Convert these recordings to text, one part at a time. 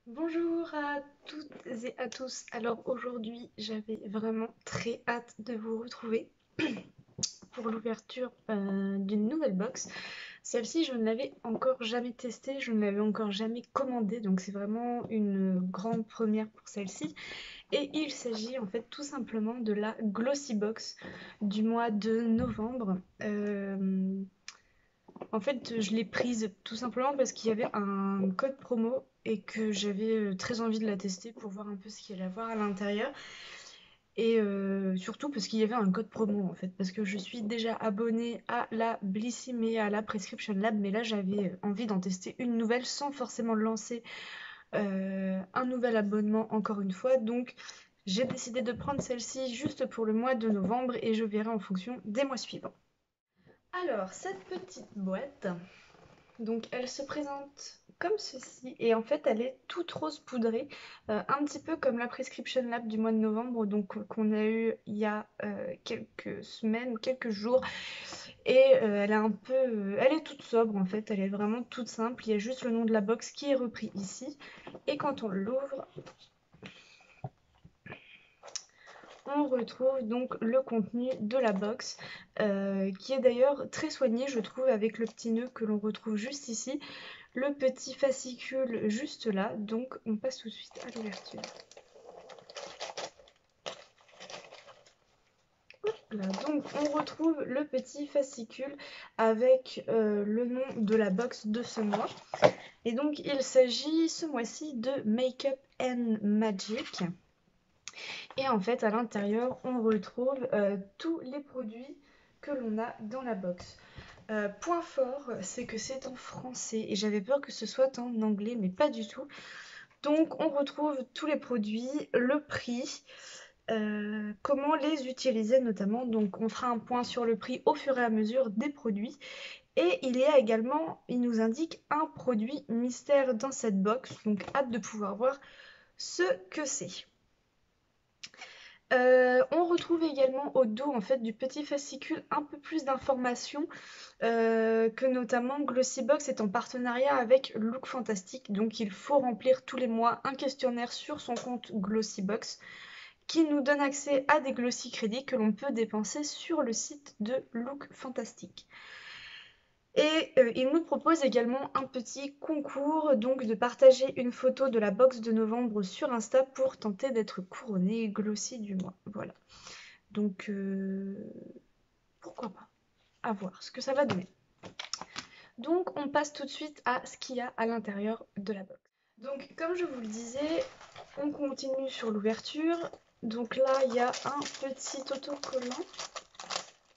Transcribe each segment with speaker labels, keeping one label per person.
Speaker 1: Bonjour à toutes et à tous. Alors aujourd'hui, j'avais vraiment très hâte de vous retrouver pour l'ouverture d'une nouvelle box. Celle-ci, je ne l'avais encore jamais testée, je ne l'avais encore jamais commandée, donc c'est vraiment une grande première pour celle-ci. Et il s'agit en fait tout simplement de la Glossy Box du mois de novembre. En fait, je l'ai prise tout simplement parce qu'il y avait un code promo et que j'avais très envie de la tester pour voir un peu ce qu'il y allait avoir à l'intérieur. Et surtout parce qu'il y avait un code promo en fait. Parce que je suis déjà abonnée à la Blissim et à la Prescription Lab, mais là j'avais envie d'en tester une nouvelle sans forcément lancer un nouvel abonnement encore une fois. Donc j'ai décidé de prendre celle-ci juste pour le mois de novembre et je verrai en fonction des mois suivants. Alors, cette petite boîte, donc elle se présente comme ceci et en fait elle est toute rose poudrée, un petit peu comme la Prescription Lab du mois de novembre donc qu'on a eu il y a quelques semaines, quelques jours et elle est un peu, elle est toute sobre en fait, elle est vraiment toute simple, il y a juste le nom de la box qui est repris ici et quand on l'ouvre on retrouve donc le contenu de la box qui est d'ailleurs très soigné je trouve avec le petit nœud que l'on retrouve juste ici, le petit fascicule juste là, donc on passe tout de suite à l'ouverture. Là, donc on retrouve le petit fascicule avec le nom de la box de ce mois. Et donc il s'agit ce mois-ci de Make Up and Magic. Et en fait à l'intérieur on retrouve tous les produits que l'on a dans la box. Point fort, c'est que c'est en français et j'avais peur que ce soit en anglais, mais pas du tout. Donc on retrouve tous les produits, le prix, comment les utiliser notamment. Donc on fera un point sur le prix au fur et à mesure des produits. Et il y a également, il nous indique un produit mystère dans cette box. Donc hâte de pouvoir voir ce que c'est. On retrouve également au dos en fait du petit fascicule un peu plus d'informations que notamment Glossybox est en partenariat avec Look Fantastic, donc il faut remplir tous les mois un questionnaire sur son compte Glossybox qui nous donne accès à des Glossy crédits que l'on peut dépenser sur le site de Look Fantastic. Et il nous propose également un petit concours, donc de partager une photo de la box de novembre sur Insta pour tenter d'être couronné Glossy du mois. Voilà. Donc pourquoi pas, à voir ce que ça va donner. Donc on passe tout de suite à ce qu'il y a à l'intérieur de la box. Donc comme je vous le disais, on continue sur l'ouverture. Donc là il y a un petit autocollant.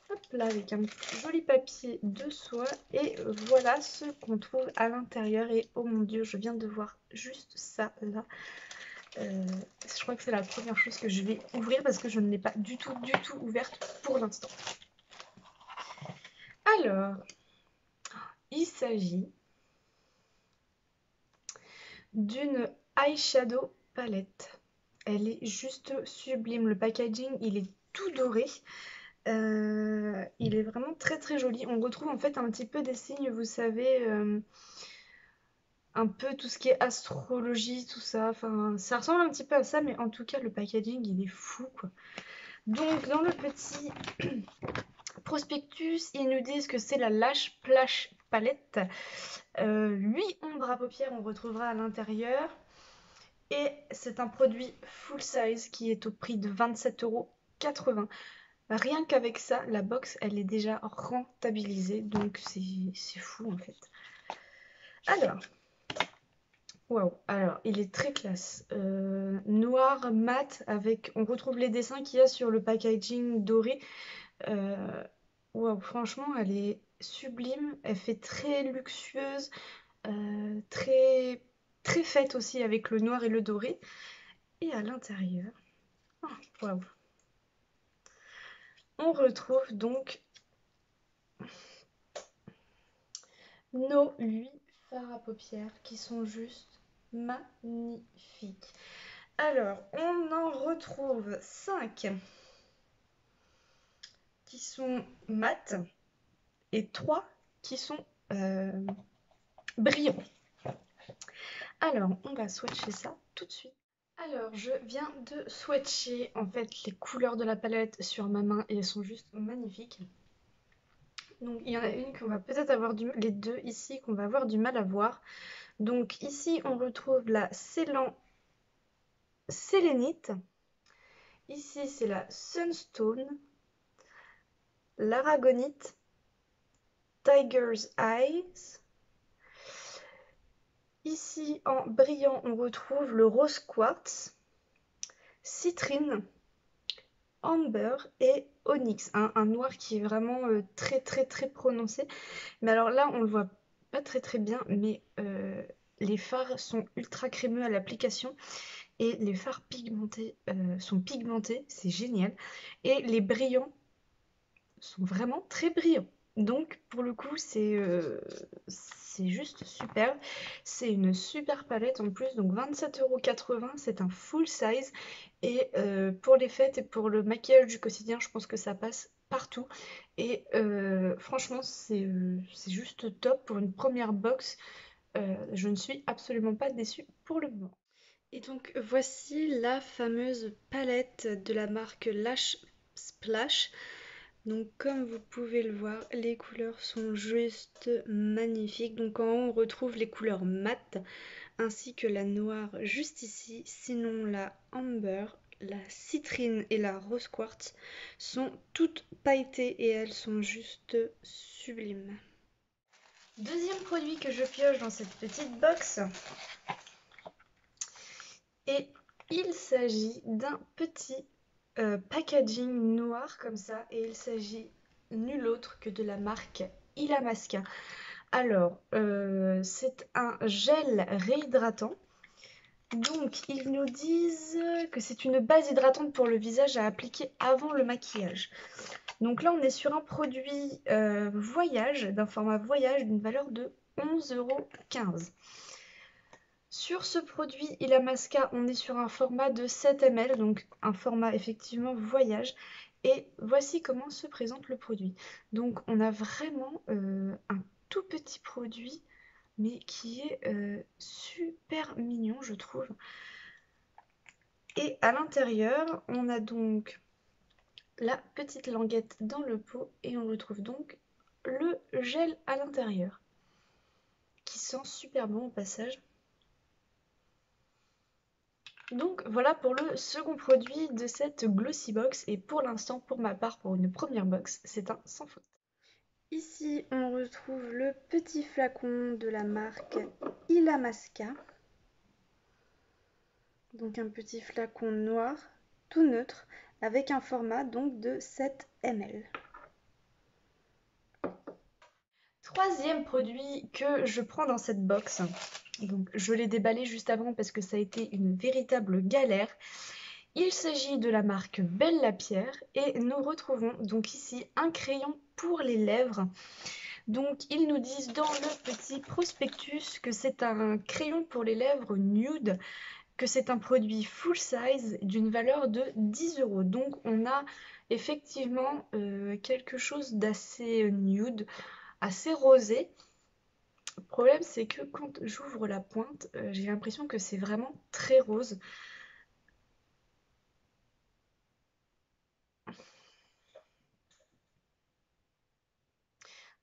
Speaker 1: Hop là avec un joli papier de soie. Et voilà ce qu'on trouve à l'intérieur. Et oh mon dieu, je viens de voir juste ça là. Je crois que c'est la première chose que je vais ouvrir parce que je ne l'ai pas du tout ouverte pour l'instant. Alors, il s'agit d'une eyeshadow palette. Elle est juste sublime. Le packaging, il est tout doré. Il est vraiment très très joli. On retrouve en fait un petit peu des signes, vous savez, un peu tout ce qui est astrologie, tout ça. Enfin, ça ressemble un petit peu à ça, mais en tout cas, le packaging, il est fou, quoi. Donc, dans le petit prospectus, ils nous disent que c'est la Lash Splash Palette. 8 ombres à paupières, on retrouvera à l'intérieur. Et c'est un produit full size qui est au prix de 27,80 €. Rien qu'avec ça, la box, elle est déjà rentabilisée. Donc c'est fou en fait. Alors, waouh, alors il est très classe. Noir mat avec, on retrouve les dessins qu'il y a sur le packaging doré. Waouh, franchement, elle est sublime. Elle fait très luxueuse, très très faite aussi avec le noir et le doré. Et à l'intérieur, oh, waouh, on retrouve donc nos 8 fards à paupières qui sont juste magnifiques. Alors, on en retrouve 5 qui sont mat et 3 qui sont brillants. Alors, on va swatcher ça tout de suite. Alors, je viens de swatcher en fait les couleurs de la palette sur ma main et elles sont juste magnifiques. Donc, il y en a une qu'on va peut-être avoir les deux ici qu'on va avoir du mal à voir. Donc, ici, on retrouve la Ceylan Sélénite. Ici, c'est la Sunstone, l'Aragonite, Tiger's Eyes. Ici, en brillant, on retrouve le Rose Quartz, Citrine, Amber et Onyx, un noir qui est vraiment très très très prononcé. Mais alors là, on le voit pas très très bien, mais les fards sont ultra crémeux à l'application et les fards pigmentés sont pigmentés, c'est génial. Et les brillants sont vraiment très brillants. Donc pour le coup, c'est juste super. C'est une super palette en plus, donc 27,80 €, c'est un full size. Et pour les fêtes et pour le maquillage du quotidien, je pense que ça passe partout. Et franchement, c'est juste top pour une première box. Je ne suis absolument pas déçue pour le moment. Et donc voici la fameuse palette de la marque Lash Splash. Donc comme vous pouvez le voir, les couleurs sont juste magnifiques. Donc en haut on retrouve les couleurs mates ainsi que la noire juste ici. Sinon la amber, la citrine et la rose quartz sont toutes pailletées et elles sont juste sublimes. Deuxième produit que je pioche dans cette petite box. Et il s'agit d'un petit packaging noir comme ça. Et il s'agit nul autre que de la marque Illamasqua. Alors, c'est un gel réhydratant. Donc, ils nous disent que c'est une base hydratante pour le visage à appliquer avant le maquillage. Donc là, on est sur un produit voyage, d'un format voyage d'une valeur de 11,15 €. Sur ce produit Illamasqua, on est sur un format de 7 ml, donc un format effectivement voyage. Et voici comment se présente le produit. Donc on a vraiment un tout petit produit, mais qui est super mignon, je trouve. Et à l'intérieur, on a donc la petite languette dans le pot et on retrouve donc le gel à l'intérieur, qui sent super bon au passage. Donc voilà pour le second produit de cette Glossy Box et pour l'instant, pour ma part, pour une première box, c'est un sans faute. Ici, on retrouve le petit flacon de la marque Illamasqua. Donc un petit flacon noir, tout neutre, avec un format donc de 7 ml. Troisième produit que je prends dans cette box. Donc, je l'ai déballé juste avant parce que ça a été une véritable galère. Il s'agit de la marque Belle Lapierre et nous retrouvons donc ici un crayon pour les lèvres. Donc ils nous disent dans le petit prospectus que c'est un crayon pour les lèvres nude, que c'est un produit full size d'une valeur de 10 €. Donc on a effectivement quelque chose d'assez nude, assez rosé. Le problème c'est que quand j'ouvre la pointe, j'ai l'impression que c'est vraiment très rose.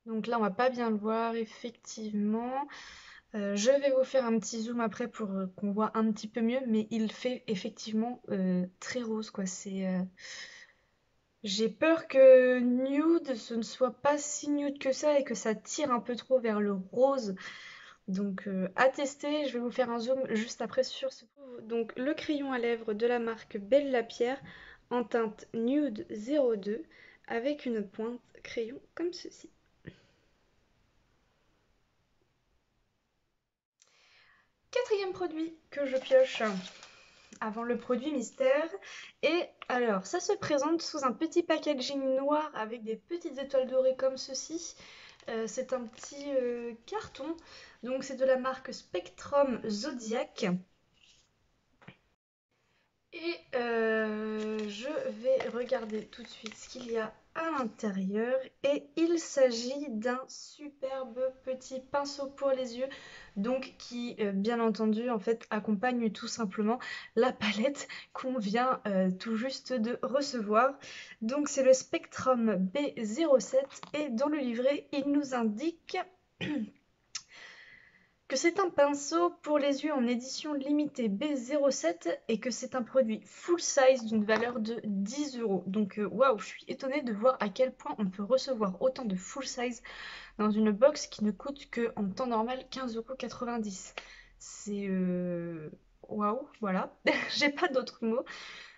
Speaker 1: Donc là, on va pas bien le voir, effectivement. Je vais vous faire un petit zoom après pour qu'on voit un petit peu mieux, mais il fait effectivement très rose, quoi. J'ai peur que nude, ce ne soit pas si nude que ça et que ça tire un peu trop vers le rose. Donc à tester, je vais vous faire un zoom juste après sur ce. Donc le crayon à lèvres de la marque Belle Lapierre en teinte nude 02 avec une pointe crayon comme ceci. Quatrième produit que je pioche avant le produit mystère. Et alors, ça se présente sous un petit packaging noir avec des petites étoiles dorées comme ceci. C'est un petit carton. Donc c'est de la marque Spectrum Zodiac. Et je vais regarder tout de suite ce qu'il y a à l'intérieur et il s'agit d'un superbe petit pinceau pour les yeux donc qui bien entendu en fait accompagne tout simplement la palette qu'on vient tout juste de recevoir. Donc c'est le Spectrum B07 et dans le livret il nous indique que c'est un pinceau pour les yeux en édition limitée B07 et que c'est un produit full size d'une valeur de 10 €. Donc waouh, je suis étonnée de voir à quel point on peut recevoir autant de full size dans une box qui ne coûte que en temps normal 15,90 €. C'est waouh, voilà, j'ai pas d'autres mots.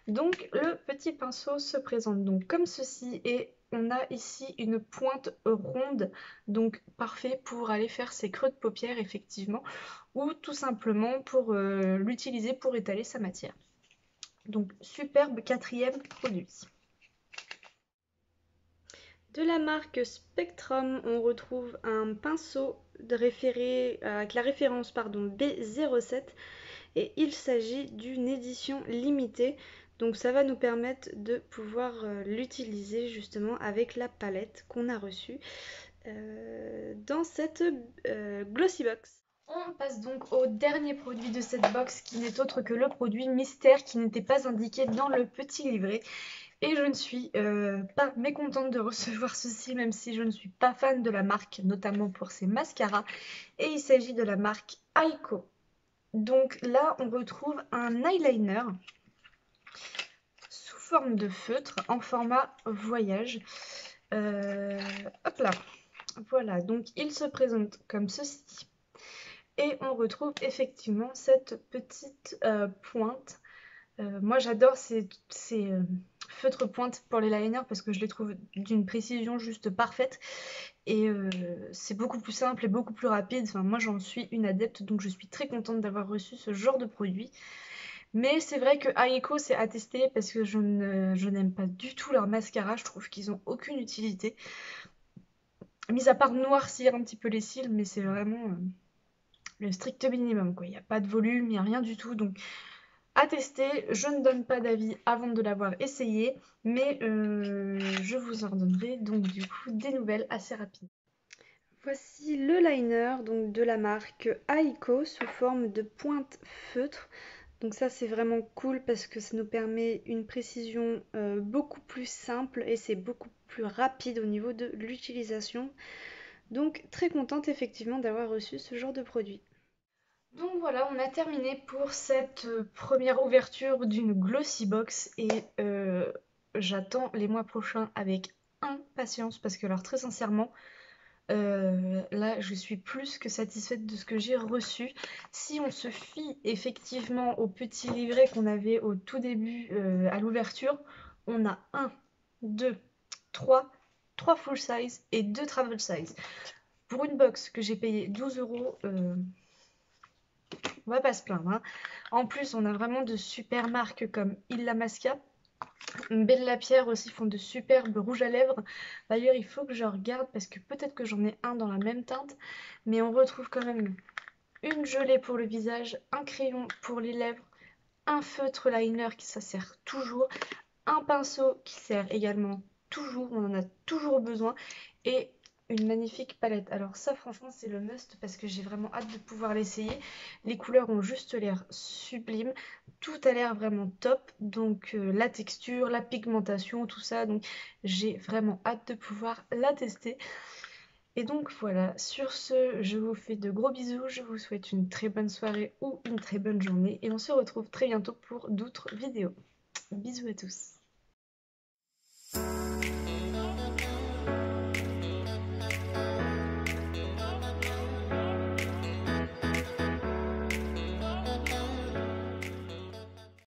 Speaker 1: Donc le petit pinceau se présente donc comme ceci et on a ici une pointe ronde, donc parfait pour aller faire ses creux de paupières effectivement, ou tout simplement pour l'utiliser pour étaler sa matière. Donc superbe quatrième produit. De la marque Spectrum, on retrouve un pinceau avec la référence B07 et il s'agit d'une édition limitée. Donc ça va nous permettre de pouvoir l'utiliser justement avec la palette qu'on a reçue dans cette Glossy Box. On passe donc au dernier produit de cette box qui n'est autre que le produit mystère qui n'était pas indiqué dans le petit livret. Et je ne suis pas mécontente de recevoir ceci, même si je ne suis pas fan de la marque, notamment pour ses mascaras. Et il s'agit de la marque Aiko. Donc là, on retrouve un eyeliner sous forme de feutre en format voyage. Hop là, voilà, donc il se présente comme ceci. Et on retrouve effectivement cette petite pointe. Moi j'adore ces feutres pointes pour les liners parce que je les trouve d'une précision juste parfaite. Et c'est beaucoup plus simple et beaucoup plus rapide. Enfin, moi j'en suis une adepte, donc je suis très contente d'avoir reçu ce genre de produit. Mais c'est vrai que Aiko c'est à tester parce que je n'aime pas du tout leur mascara. Je trouve qu'ils ont aucune utilité. Mis à part noircir un petit peu les cils, mais c'est vraiment le strict minimum, quoi. Il n'y a pas de volume, il n'y a rien du tout. Donc à tester, je ne donne pas d'avis avant de l'avoir essayé, mais je vous en donnerai donc du coup des nouvelles assez rapides. Voici le liner donc de la marque Aiko sous forme de pointe feutre. Donc ça c'est vraiment cool parce que ça nous permet une précision beaucoup plus simple et c'est beaucoup plus rapide au niveau de l'utilisation. Donc très contente effectivement d'avoir reçu ce genre de produit. Donc voilà, on a terminé pour cette première ouverture d'une Glossy Box et j'attends les mois prochains avec impatience parce que alors très sincèrement, là je suis plus que satisfaite de ce que j'ai reçu. Si on se fie effectivement au petit livret qu'on avait au tout début à l'ouverture, on a 1, 2, 3 full size et 2 travel size. Pour une box que j'ai payé 12 €, on va pas se plaindre, hein. En plus, on a vraiment de super marques comme Illamasqua. Belle Lapierre aussi font de superbes rouges à lèvres. D'ailleurs, il faut que je regarde parce que peut-être que j'en ai un dans la même teinte. Mais on retrouve quand même une gelée pour le visage, un crayon pour les lèvres, un feutre liner qui ça sert toujours, un pinceau qui sert également toujours, on en a toujours besoin, et une magnifique palette. Alors ça franchement c'est le must parce que j'ai vraiment hâte de pouvoir l'essayer. Les couleurs ont juste l'air sublimes, tout a l'air vraiment top, donc la texture, la pigmentation, tout ça, donc j'ai vraiment hâte de pouvoir la tester. Et donc voilà, sur ce, je vous fais de gros bisous, je vous souhaite une très bonne soirée ou une très bonne journée et on se retrouve très bientôt pour d'autres vidéos. Bisous à tous.